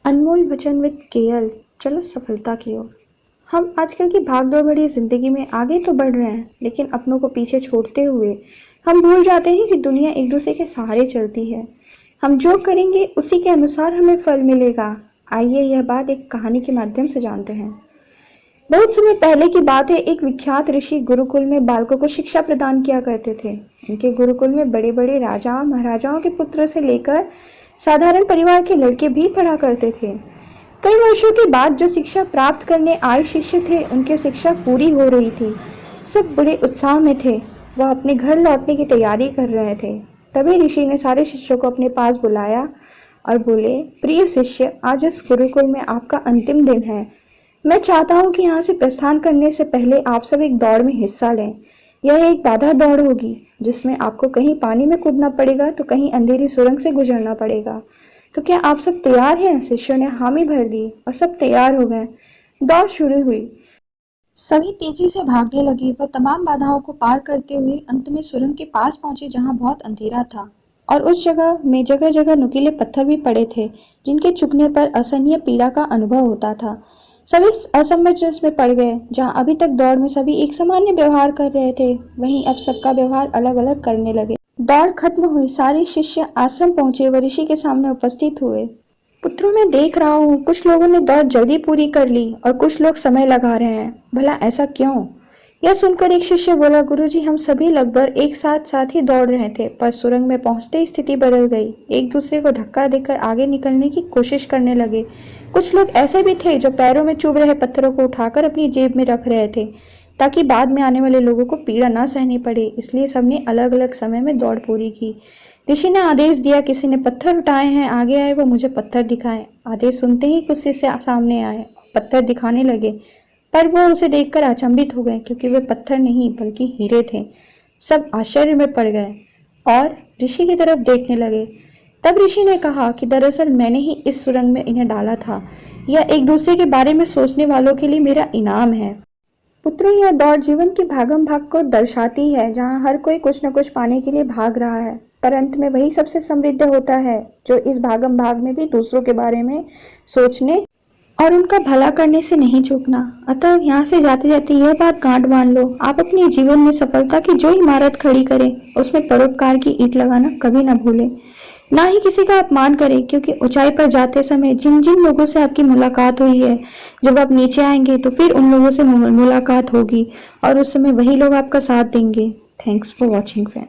अनमोल वचन with KL. चलो सफलता की ओर। हम आजकल की भागदौड़ भरी जिंदगी में आगे तो बढ़ रहे हैं, लेकिन अपनों को पीछे छोड़ते हुए हम भूल जाते हैं कि दुनिया एक दूसरे के सहारे चलती है। हम जो करेंगे उसी के अनुसार हमें फल मिलेगा। आइए यह बात एक कहानी के माध्यम से जानते हैं। बहुत समय पहले की बात है। एक विख्यात ऋषि गुरुकुल में बालकों को शिक्षा प्रदान किया करते थे। उनके गुरुकुल में बड़े बड़े राजा महाराजाओं के पुत्र से लेकर साधारण परिवार के लड़के भी पढ़ा करते थे। कई वर्षों के बाद जो शिक्षा प्राप्त करने आए शिष्य थे, उनकी शिक्षा पूरी हो रही थी। सब बड़े उत्साह में थे। वह अपने घर लौटने की तैयारी कर रहे थे। तभी ऋषि ने सारे शिष्यों को अपने पास बुलाया और बोले, प्रिय शिष्य, आज इस गुरुकुल में आपका अंतिम दिन है। मैं चाहता हूँ कि यहाँ से प्रस्थान करने से पहले आप सब एक दौड़ में हिस्सा लें। यह एक बाधा दौड़ होगी जिसमें आपको कहीं पानी में कूदना पड़ेगा तो कहीं अंधेरी सुरंग से गुजरना पड़ेगा। तो क्या आप सब तैयार हैं? शिष्यों ने हामी भर दी और सब तैयार हो गए। दौड़ शुरू हुई। सभी तेजी से भागने लगे। वह तमाम बाधाओं को पार करते हुए अंत में सुरंग के पास पहुंचे, जहां बहुत अंधेरा था और उस जगह में जगह जगह नुकीले पत्थर भी पड़े थे, जिनके चुभने पर असहनीय पीड़ा का अनुभव होता था। सभी असमंजस में पड़ गए। जहां अभी तक दौड़ में सभी एक सामान्य व्यवहार कर रहे थे, वहीं अब सबका व्यवहार अलग अलग करने लगे। दौड़ खत्म हुई। सारे शिष्य आश्रम पहुंचे व ऋषि के सामने उपस्थित हुए। पुत्रों, मैं देख रहा हूँ कुछ लोगों ने दौड़ जल्दी पूरी कर ली और कुछ लोग समय लगा रहे हैं। भला ऐसा क्यों? यह सुनकर एक शिष्य बोला, गुरुजी, हम सभी लगभग एक साथ ही दौड़ रहे थे, पर सुरंग में पहुंचते ही स्थिति बदल गई। एक दूसरे को धक्का देकर आगे निकलने की कोशिश करने लगे। कुछ लोग ऐसे भी थे जो पैरों में चुभ रहे पत्थरों को उठाकर अपनी जेब में रख रहे थे, ताकि बाद में आने वाले लोगों को पीड़ा ना सहनी पड़े। इसलिए सबने अलग अलग समय में दौड़ पूरी की। ऋषि ने आदेश दिया, किसी ने पत्थर उठाए हैं, आगे आए, वो मुझे पत्थर दिखाए। आदेश सुनते ही कुछ शिष्य सामने आए, पत्थर दिखाने लगे, पर वो उसे देखकर अचंभित हो गए, क्योंकि वे पत्थर नहीं बल्कि हीरे थे। सब आश्चर्य में पड़ गए और ऋषि की तरफ देखने लगे। तब ऋषि ने कहा कि दरअसल मैंने ही इस सुरंग में इन्हें डाला था। यह एक दूसरे के बारे में सोचने वालों के लिए मेरा इनाम है। पुत्रों, यह दौड़ जीवन की भागम भाग को दर्शाती है, जहाँ हर कोई कुछ न कुछ पाने के लिए भाग रहा है, पर अंत में वही सबसे समृद्ध होता है जो इस भागम भाग में भी दूसरों के बारे में सोचने और उनका भला करने से नहीं चूकना। अतः यहाँ से जाते जाते यह बात गांठ बांध लो, आप अपने जीवन में सफलता की जो इमारत खड़ी करें, उसमें परोपकार की ईंट लगाना कभी न भूलें। ना ही किसी का अपमान करें, क्योंकि ऊंचाई पर जाते समय जिन जिन लोगों से आपकी मुलाकात हुई है, जब आप नीचे आएंगे तो फिर उन लोगों से मुलाकात होगी और उस समय वही लोग आपका साथ देंगे। Thanks for watching friend.